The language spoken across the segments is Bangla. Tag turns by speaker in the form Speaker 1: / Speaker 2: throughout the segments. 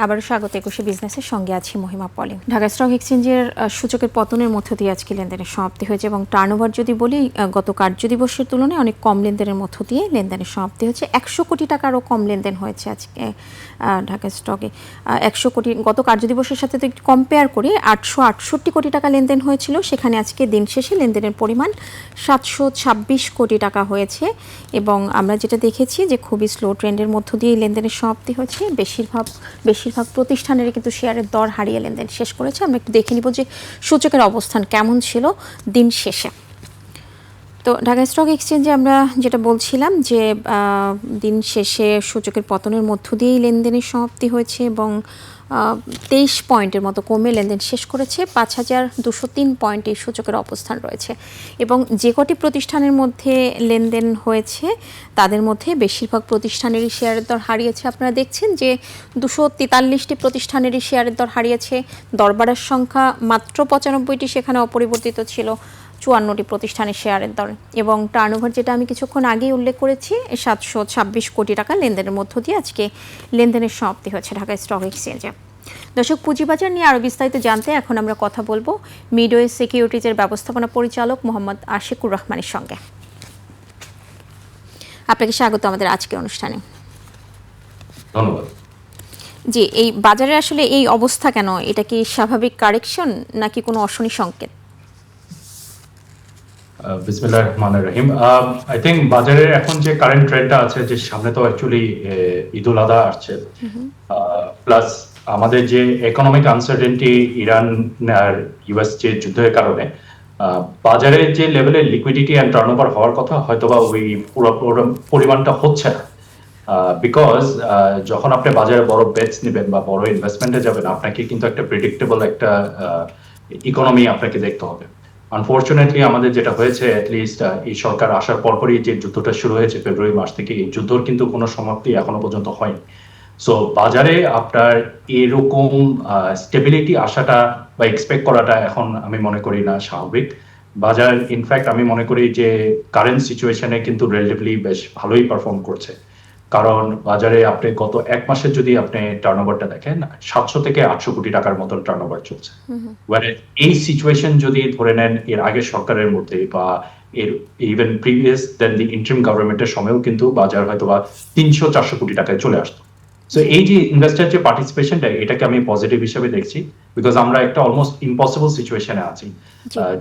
Speaker 1: আবারও স্বাগত একুশে বিজনেসের সঙ্গে আছি মহিমা পলি। ঢাকা স্টক এক্সচেঞ্জের সূচকের পতনের মধ্য দিয়ে আজকে লেনদেনের সমাপ্তি হয়েছে এবং টার্নওভার যদি বলি গত কার্যদিবসের তুলনায় অনেক কম লেনদেনের মধ্য দিয়ে লেনদেনের সমাপ্তি হয়েছে। 100 কোটি টাকারও কম লেনদেন হয়েছে আজকে ঢাকা স্টকে। 100 কোটি গত কার্যদিবসের সাথে তো কম্পেয়ার করে 868 কোটি টাকা লেনদেন হয়েছিল, সেখানে আজকে দিন শেষে লেনদেনের পরিমাণ 726 কোটি টাকা হয়েছে এবং আমরা যেটা দেখেছি যে খুবই স্লো ট্রেন্ডের মধ্য দিয়ে লেনদেনের সমাপ্তি হয়েছে। বেশিরভাগ প্রতিষ্ঠানেরই কিন্তু শেয়ারের দর হারিয়ে লেনদেন শেষ করেছে। আমরা একটু দেখে নিব যে সূচকের অবস্থান কেমন ছিল দিন শেষে। তো ঢাকা স্টক এক্সচেঞ্জে আমরা যেটা বলছিলাম যে দিন শেষে সূচকের পতনের মধ্য দিয়েই লেনদেনের সমাপ্তি হয়েছে এবং 23 পয়েন্টের মতো কমে লেনদেন শেষ করেছে। 5203 পয়েন্টে সূচকের অবস্থান রয়েছে এবং যে কটি প্রতিষ্ঠানের মধ্যে লেনদেন হয়েছে তাদের মধ্যে বেশিরভাগ প্রতিষ্ঠানেরই শেয়ারের দর হারিয়েছে। আপনারা দেখছেন যে 243টি প্রতিষ্ঠানেরই শেয়ারের দর হারিয়েছে। দরবারের সংখ্যা মাত্র 95টি, সেখানে অপরিবর্তিত ছিল 54টি প্রতিষ্ঠানের শেয়ারের দর এবং টার্নওভার যেটা আমি কিছুক্ষণ আগেই উল্লেখ করেছি 726 কোটি টাকা লেনদেনের মধ্য দিয়ে আজকে লেনদেনের সমাপ্তি হয়েছে ঢাকা স্টক এক্সচেঞ্জে। দর্শক, পুঁজিবাজার নিয়ে আরও বিস্তারিত জানতে এখন আমরা কথা বলবো মিডওয়ে সিকিউরিটিজের ব্যবস্থাপনা পরিচালক মোহাম্মদ আশিকুর রহমানের সঙ্গে। আপনাকে স্বাগত আমাদের আজকের অনুষ্ঠানে।
Speaker 2: ধন্যবাদ।
Speaker 1: জি, এই বাজারে আসলে এই অবস্থা কেন? এটা কি স্বাভাবিক কারেকশন নাকি কোনো অশনি সংকেত?
Speaker 2: বিসমিল্লাহির রহমানির রহিম। আই থিঙ্ক বাজারের এখন যে কারেন্ট ট্রেন্ডটা আছে, যে সামনে তো অ্যাকচুয়ালি ঈদুল আযহা আসছে, প্লাস আমাদের যে ইকোনমিক আনসার্টেনটি ইরান আর ইউএস যে যুদ্ধের কারণে বাজারে যে লেভেলের লিকুইডিটি অ্যান্ড টার্নওভার হওয়ার কথা হয়তোবা ওই পুরো পরিমাণটা হচ্ছে না। বিকজ যখন আপনি বাজারে বড় বেটস নেবেন বা বড় ইনভেস্টমেন্টে যাবেন, আপনাকে কিন্তু একটা প্রেডিক্টেবল একটা ইকোনমি আপনাকে দেখতে হবে। আনফরচুনেটলি আমাদের যেটা হয়েছে, অ্যাটলিস্ট এই সরকার আসার পরপরই যে যুদ্ধটা শুরু হয়েছে ফেব্রুয়ারি মাস থেকে, এই যুদ্ধর কিন্তু কোনো সমাপ্তি এখনো পর্যন্ত হয়নি। সো বাজারে আপনার এরকম স্টেবিলিটি আসাটা বা এক্সপেক্ট করাটা এখন আমি মনে করি না স্বাভাবিক। বাজার ইনফ্যাক্ট আমি মনে করি যে কারেন্ট সিচুয়েশনে কিন্তু রিলেটিভলি বেশ ভালোই পারফর্ম করছে, কারণ বাজারে আপনি গত এক মাসের যদি আপনি টার্নওভারটা দেখেন 700 থেকে 800 কোটি টাকার মতন টার্নওভার চলছে। এই সিচুয়েশন যদি ধরে নেন এর আগে সরকারের মধ্যে বা এর even previous then the interim গভর্নমেন্টের সময়ও কিন্তু বাজার হয়তো বা 300-400 কোটি টাকায় চলে আসতো। সো এই যে ইনভেস্টার যে পার্টিসিপেশনটা, এটাকে আমি পজিটিভ হিসেবে দেখছি, বিকজ আমরা একটা অলমোস্ট ইম্পসিবল সিচুয়েশনে আছি।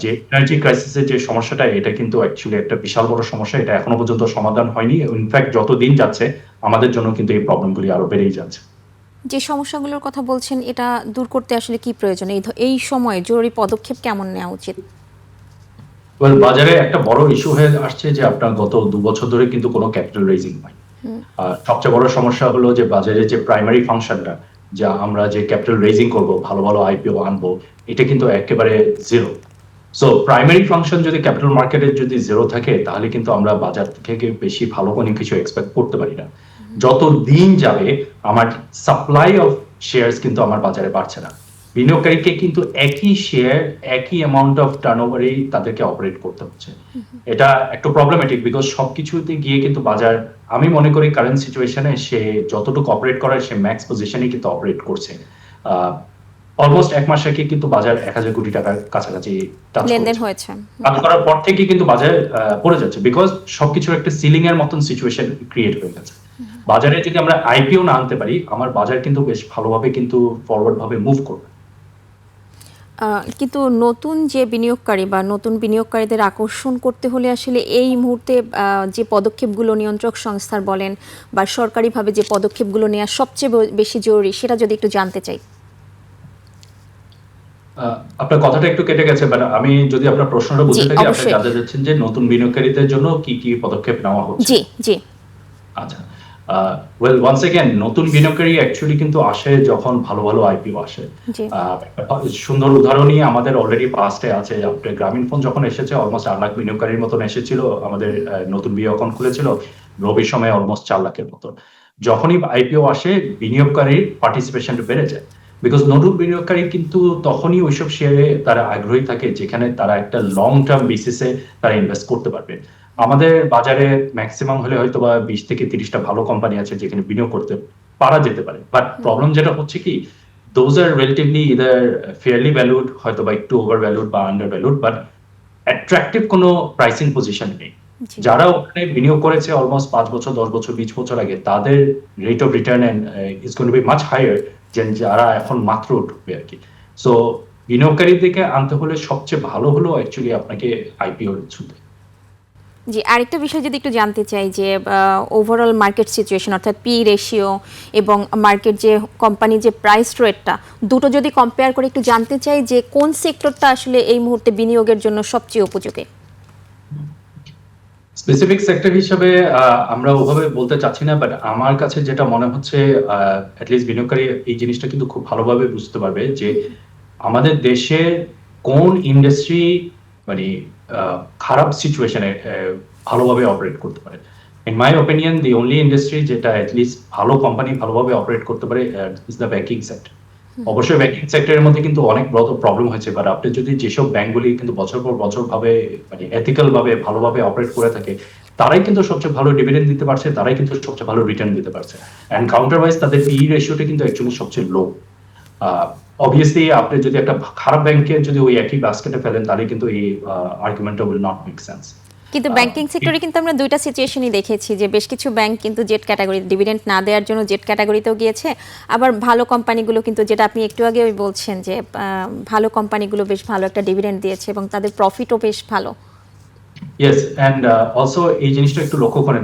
Speaker 2: যে এনার্জি ক্রাইসিসের যে সমস্যাটা, এটা কিন্তু অ্যাকচুয়ালি একটা বিশাল বড় সমস্যা, এটা এখনো পর্যন্ত সমাধান হয়নি। ইনফ্যাক্ট যত দিন যাচ্ছে আমাদের জন্য কিন্তু এই প্রবলেমগুলি আরো বেড়েই যাচ্ছে।
Speaker 1: যে সমস্যাগুলোর কথা বলছেন, এটা দূর করতে আসলে কি প্রয়োজন? এই সময়ে জরুরি পদক্ষেপ কেমন নেওয়া উচিত?
Speaker 2: বাজারে একটা বড় ইস্যু হয়ে আসছে যে আপনার গত 2 বছর ধরে কিন্তু কোনো ক্যাপিটাল রেজিং হয়। সবচেয়ে বড় সমস্যা হলো যে বাজারে যে প্রাইমারি ফাংশনটা, যা আমরা যে ক্যাপিটাল রেজিং করব, ভালো ভালো আইপিও আনবো, এটা কিন্তু একেবারে জিরো। সো প্রাইমারি ফাংশন যদি ক্যাপিটাল মার্কেটের যদি জিরো থাকে, তাহলে কিন্তু আমরা বাজার থেকে বেশি ভালো কোনো কিছু এক্সপেক্ট করতে পারি না। যত দিন যাবে আমার সাপ্লাই অফ শেয়ারস কিন্তু আমার বাজারে বাড়ছে না। বিনিয়োগকারীকে কিন্তু একই শেয়ার একই অ্যামাউন্ট অফ টার্নওভারেই তাদেরকে অপারেট করতে হচ্ছে। এটা একটু প্রবলেমেটিক, বিকজ সবকিছুতে গিয়ে কিন্তু বাজার, আমি মনে করি কারেন্ট সিচুয়েশনে সে যতটুকু অপারেট করার সে ম্যাক্স পজিশনে কিন্তু অপারেট করছে। অলমোস্ট এক মাস আগে কিন্তু বাজার 1000 কোটি টাকার কাছাকাছি
Speaker 1: লেনদেন হয়েছে।
Speaker 2: টাচ করার পর থেকে কিন্তু বাজার পড়ে যাচ্ছে, বিকজ সবকিছুর একটা সিলিং এর মতন সিচুয়েশন ক্রিয়েট হয়ে গেছে। বাজারে যদি আমরা আইপিও না আনতে পারি, আমার বাজার কিন্তু বেশ ভালোভাবে কিন্তু ফরওয়ার্ড ভাবে মুভ করবে।
Speaker 1: কিন্তু নতুন যে বিনিয়োগকারী বা নতুন বিনিয়োগকারীদের আকর্ষণ করতে হলে আসলে এই মুহূর্তে যে পদক্ষেপগুলো নিয়ন্ত্রক সংস্থার বলেন বা সরকারিভাবে যে পদক্ষেপগুলো নেওয়া সবচেয়ে বেশি জরুরি, সেটা যদি একটু জানতে চাই।
Speaker 2: আপনার কথাটা একটু কেটে গেছে, বাট আমি যদি আপনার প্রশ্নটা বুঝে থাকি, আপনি জানতে চাচ্ছেন যে নতুন বিনিয়োগকারীদের জন্য কি কি পদক্ষেপ নেওয়া হচ্ছে।
Speaker 1: জি জি।
Speaker 2: আচ্ছা, ওয়েল ওয়ান্স এগেইন নতুন বিনিয়োগকারী অ্যাকচুয়ালি কিন্তু আসে যখন ভালো ভালো আইপিও আসে। সুন্দর উদাহরণই আমাদের অলরেডি পাস্টে আছে। আপনার গ্রামীণ ফোন যখন এসেছে, অলমোস্ট 8 লাখ বিনিয়োগকারীর মতন এসেছিল, আমাদের নতুন বিয়ে অ্যাকাউন্ট খুলেছিল রবির সময় অলমোস্ট 4 লাখের মতন। যখনই আইপিও আসে, বিনিয়োগকারীর পার্টিসিপেশনটা বেড়ে যায়, বিকজ নতুন বিনিয়োগকারী কিন্তু তখনই ওইসব শেয়ারে তারা আগ্রহী থাকে যেখানে তারা একটা লং টার্ম বেসিসে তারা ইনভেস্ট করতে পারবে। আমাদের বাজারে ম্যাক্সিমাম হলে হয়তো বা 20 থেকে 30টা ভালো কোম্পানি আছে যেখানে বিনিয়োগ করতে পারা যেতে পারে, বাট প্রবলেম যেটা হচ্ছে কি, those are relatively either fairly valued, হয়তো বা একটু ওভার ভ্যালুড বা আন্ডার ভ্যালুড, বাট অ্যাট্রাকটিভ কোনো প্রাইসিং পজিশন নেই।
Speaker 1: জি
Speaker 2: যারা ওখানে বিনিয়োগ করেছে অলমোস্ট 5 বছর, 10 বছর, 20 বছর আগে, তাদের rate of return is going to be much higher then যারা এখন মাত্র ঢুকবে আর কি। সো বিনিয়োগকারীর দিকে আনতে হলে সবচেয়ে ভালো হলো অ্যাকচুয়ালি আপনাকে আইপিও ছুটে।
Speaker 1: জি, আরেকটা বিষয় যদি একটু জানতে চাই যে ওভারঅল মার্কেট সিচুয়েশন অর্থাৎ পি রেশিও এবং মার্কেট যে কোম্পানি যে প্রাইস রেটটা, দুটো যদি কম্পেয়ার করে একটু জানতে চাই যে কোন সেক্টরটা আসলে এই মুহূর্তে বিনিয়োগের জন্য সবচেয়ে উপযোগী।
Speaker 2: স্পেসিফিক সেক্টর হিসেবে আমরা ওভাবে বলতে চাচ্ছি না, বাট আমার কাছে যেটা মনে হচ্ছে অ্যাটলিস্ট বিনিয়োগকারী এই জিনিসটা কিন্তু খুব ভালোভাবে বুঝতে পারবে যে আমাদের দেশের কোন ইন্ডাস্ট্রি মানে খারাপ সিচুয়েশনে ভালোভাবে অপারেট করতে পারে। In my opinion the only industry যেটা অ্যাটলিস্ট ভালো কোম্পানি ভালোভাবে অপারেট করতে পারে ইজ দ্য ব্যাংকিং সেক্টর। অবশ্যই ব্যাংকিং সেক্টরের মধ্যে কিন্তু অনেক বড় প্রবলেম হয়েছে, বাট আপনি যদি যেসব ব্যাংকগুলি কিন্তু বছর পর বছর ভাবে মানে এথিক্যাল ভাবে ভালোভাবে অপারেট করে থাকে, তারাই কিন্তু সবচেয়ে ভালো ডিভিডেন্ড দিতে পারছে, তারাই কিন্তু সবচেয়ে ভালো রিটার্ন দিতে পারছে। অ্যান্ড কাউন্টারওয়াইজ তাদের পি রেশিওটা কিন্তু অ্যাকচুয়ালি সবচেয়ে লো। অবভিয়াসলি আপনি যদি একটা খারাপ ব্যাংকে যদি ওই একই বাস্কেটে ফেলেন, তাহলে কিন্তু এই আর্গুমেন্টটা উইল নট মেক সেন্স।
Speaker 1: কিন্তু ব্যাংকিং সেক্টরে কিন্তু আমরা দুইটা সিচুয়েশনই দেখেছি যে বেশ কিছু ব্যাংক কিন্তু জেড ক্যাটাগরি ডিভিডেন্ড না দেওয়ার জন্য জেড ক্যাটাগরিতেও গিয়েছে, আবার ভালো কোম্পানিগুলো কিন্তু যেটা আপনি একটু আগে বলছেন যে ভালো কোম্পানিগুলো বেশ ভালো একটা ডিভিডেন্ড দিয়েছে এবং তাদের প্রফিটও বেশ ভালো।
Speaker 2: ইয়েস, অ্যান্ড অলসো এই জিনিসটা একটু লক্ষ্য করেন,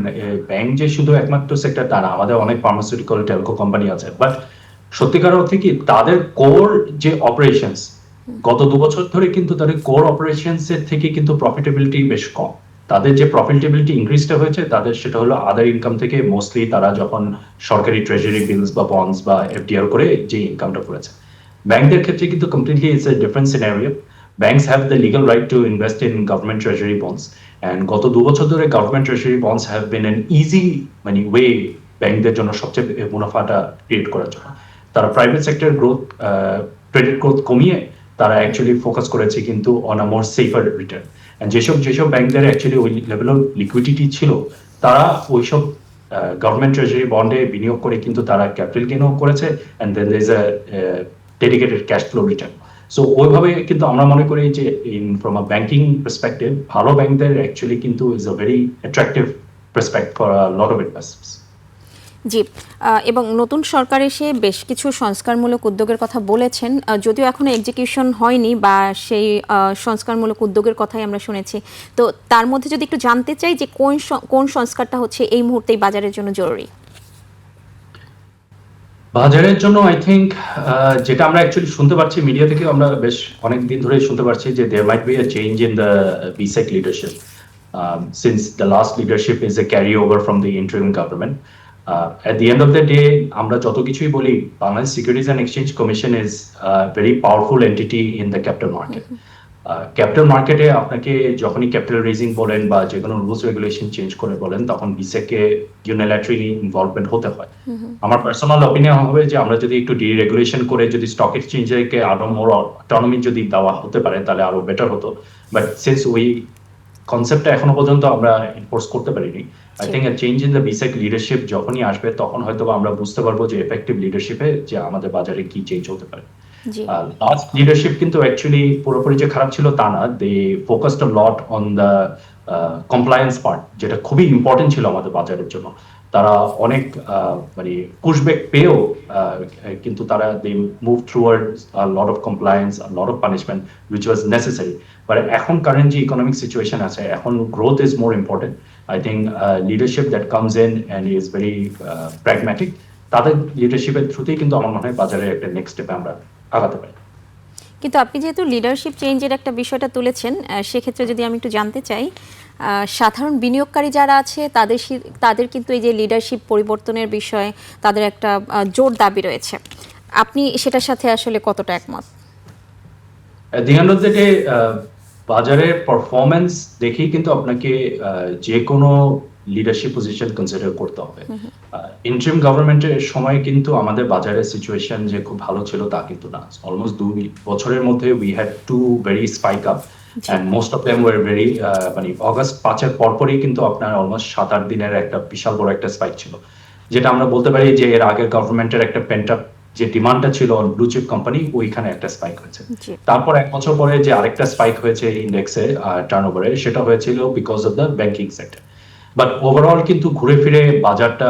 Speaker 2: ব্যাংক যে শুধু একমাত্র সেক্টর তা না, আমাদের অনেক ফার্মাসিউটিক্যাল টেলকো কোম্পানি আছে, বাট সত্যিকার অর্থে কি তাদের কোর যে অপারেশনস গত 2 বছর ধরে কিন্তু তাদের কোর অপারেশনস এর থেকে কিন্তু প্রফিটেবিলিটি বেশ কম। তাদের যে প্রফিটেবিলিটি ইনক্রিজটা হয়েছে তাদের সেটা হলো আদার ইনকাম থেকে, মোস্টলি তারা যখন সরকারি ট্রেজারি বিলস বা বন্ডস বা এফডিআর করে যে ইনকামটা করেছে। ব্যাংকদের ক্ষেত্রে কিন্তু completely it's a different scenario. Banks have the legal right to invest in government treasury bonds, and গত 2 বছর ধরে government treasury bonds have been an easy মানে ওয়ে ব্যাংকদের জন্য সবচেয়ে মুনাফাটা ক্রিয়েট করার জন্য। তারা private sector growth, credit growth কমিয়ে তারা অ্যাকচুয়ালি ফোকাস করেছে কিন্তু on a more safer return. And যেসব ব্যাংকদের অ্যাকচুয়ালি ওই লেভেল অফ লিকুইডিটি ছিল, তারা ওইসব গভর্নমেন্ট ট্রেজারি বন্ডে বিনিয়োগ করে কিন্তু তারা ক্যাপিটাল গেইনও করেছে, and then there is a dedicated cash flow return. So ওইভাবে কিন্তু আমরা মনে করি যে ফ্রম আ ব্যাংকিং পার্সপেক্টিভ ভালো ব্যাংকদের অ্যাকচুয়ালি কিন্তু is a very attractive prospect for a lot of investors.
Speaker 1: জি, এবং নতুন সরকার এসে বেশ কিছু সংস্কারমূলক উদ্যোগের কথা বলেছেন, যদিও এখনো এক্সিকিউশন হয়নি বা সেই সংস্কারমূলক উদ্যোগের কথাই আমরা শুনেছি। তো তার মধ্যে যদি একটু জানতে চাই যে কোন সংস্কারটা হচ্ছে এই মুহূর্তে বাজারের জন্য জরুরি।
Speaker 2: বাজারের জন্য আই থিঙ্ক যেটা আমরা অ্যাকচুয়ালি শুনতে পাচ্ছি মিডিয়া থেকে, আমরা বেশ অনেক দিন ধরে শুনতে পাচ্ছি যে there might be a change in the BSEC leadership, since the last leadership is a carry over from the interim government. At the end of the day, আমরা যত কিছুই বলি, Bangladesh securities and exchange commission is very powerful entity in the capital market. Capital মার্কেটে আপনাকে যখনই ক্যাপিটাল রেজিং বলেন বা যে কোনো রুলস রেগুলেশন চেঞ্জ করে বলেন, তখন বিসেকে ইউনিল্যাটারালি ইনভলভমেন্ট হতে হয়। আমার পার্সোনাল অপিনিয়ন হবে যে আমরা যদি একটু ডিরেগুলেশন করে যদি স্টক এক্সচেঞ্জকে আরো মোর অটোনমি যদি দেওয়া হতে পারে তাহলে আরো বেটার হতো, বাট সিন্স ওই কনসেপ্টটা এখনো পর্যন্ত আমরা এনফোর্স করতে পারিনি। I think a change in the BSEC leadership যখনই আসবে তখন হয়তো আমরা বুঝতে পারবো যে এফেক্টিভ লিডারশিপে যে আমাদের বাজারে কি চেঞ্জ হতে পারে। লাস্ট লিডারশিপ কিন্তু অ্যাকচুয়ালি পুরোপুরি যে খারাপ ছিল তা না, they focused a lot on the compliance part, যেটা খুবই ইম্পর্টেন্ট ছিল আমাদের বাজারের জন্য। তারা অনেক মানে পুশব্যাক পেয়েও কিন্তু তারা they move towards a lot of compliance, a lot of punishment which was necessary. But এখন কারেন্ট যে ইকোনমিক সিচুয়েশন আছে, এখন growth is more important. I think leadership that comes in and is very pragmatic, তাদের লিডারশিপের থ্রুতেই কিন্তু আমার মনে হয় বাজারে একটা নেক্সট স্টেপে আমরা আগাতে পারি।
Speaker 1: কিন্তু আপনি যেহেতু লিডারশিপ চেঞ্জের একটা বিষয়টা তুলেছেন, সেক্ষেত্রে যদি আমি একটু জানতে চাই, সাধারণ বিনিয়োগকারী যারা আছে তাদের কিন্তু এই যে লিডারশিপ পরিবর্তনের বিষয়ে তাদের একটা জোর দাবি রয়েছে, আপনি সেটার সাথে আসলে কতটা একমত?
Speaker 2: At the end of the day, বাজারের পারফরমেন্স দেখেই কিন্তু আপনাকে যে কোনো লিডারশিপ পজিশন কনসিডার করতে হবে। ইন্টারিম গভর্নমেন্টের সময় কিন্তু আমাদের বাজারের সিচুয়েশন যে খুব ভালো ছিল তা কিন্তু না। অলমোস্ট 2 বছরের মধ্যে we had to very spike up, and most of them were very মানে অগাস্ট 5-এর পরপরই কিন্তু আপনার অলমোস্ট 7-8 দিনের একটা বিশাল বড় একটা স্পাইক ছিল। যেটা আমরা বলতে পারি যে এর আগের গভর্নমেন্টের একটা পেন্টআপ যে ডিমান্ডটা ছিল ব্লু চিপ কোম্পানি, ওইখানে একটা স্পাইক হয়েছে।
Speaker 1: জি।
Speaker 2: তারপর 1 বছর পরে যে আরেকটা স্পাইক হয়েছে ইন্ডেক্সে টার্নওভারে, সেটা হয়েছিল because of the banking sector. But overall কিন্তু ঘুরে ফিরে বাজারটা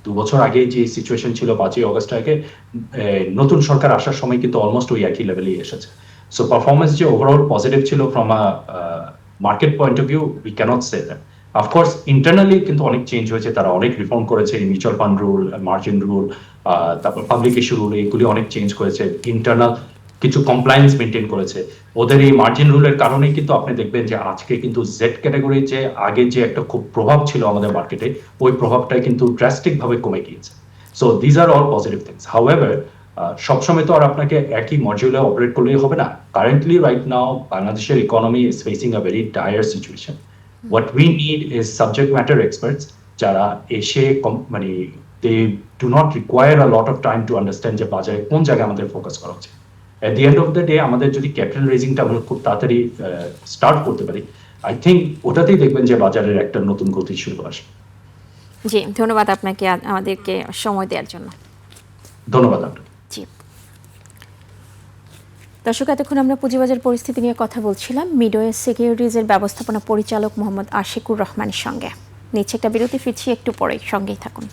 Speaker 2: 2 বছর আগে যে সিচুয়েশন ছিল 5ই অগস্ট আগে, নতুন সরকার আসার সময় কিন্তু অলমোস্ট ওই একই লেভেলেই এসেছে। সো পারফরমেন্স যে ওভারঅল পজিটিভ ছিল from a market point of view, we cannot say that. Of course internally কিন্তু অনেক চেঞ্জ হয়েছে, তারা অনেক রিফর্ম করেছে, mutual fund rule, margin rule, তারপর পাবলিক ইস্যু রুল, এগুলি অনেক চেঞ্জ করেছে, ইন্টারনাল কিছু কমপ্লায়েন্স মেনটেন করেছে। ওদের এই মার্জিন রুলের কারণেই কিন্তু আপনি দেখবেন যে আজকে কিন্তু জেড ক্যাটাগরি যে আগে যে একটা খুব প্রভাব ছিল আমাদের মার্কেটে, ওই প্রভাবটাই কিন্তু ড্রাস্টিক ভাবে কমে গিয়েছে। So these are all positive things. However সবসময় তো আর আপনাকে একই মডিউলে অপারেট করলেই হবে না। কারেন্টলি রাইট নাও বাংলাদেশের economy is facing a very dire situation. What we need is subject matter experts, যারা এসে মানে they do not require a lot of time to understand যে বাজারে কোন জায়গায় আমাদের ফোকাস করা উচিত। At the end of the day আমাদের যদি ক্যাপিটাল রেজিংটা আমরা খুব তাড়াতাড়ি স্টার্ট করতে পারি, আই থিঙ্ক ওটাতেই দেখবেন যে বাজারের একটা নতুন গতি শুরু আসবে।
Speaker 1: জি, ধন্যবাদ আপনাকে আমাদেরকে সময় দেওয়ার জন্য।
Speaker 2: ধন্যবাদ আপনাকে।
Speaker 1: জি। দর্শক, এতক্ষণ আমরা পুঁজিবাজার পরিস্থিতি নিয়ে কথা বলছিলাম মিডওয়েস্ট সিকিউরিটিজের ব্যবস্থাপনা পরিচালক মোহাম্মদ আশিকুর রহমানের সঙ্গে। নিচ্ছে একটা বিরতি, ফিরছি একটু পরেই, সঙ্গেই থাকুন।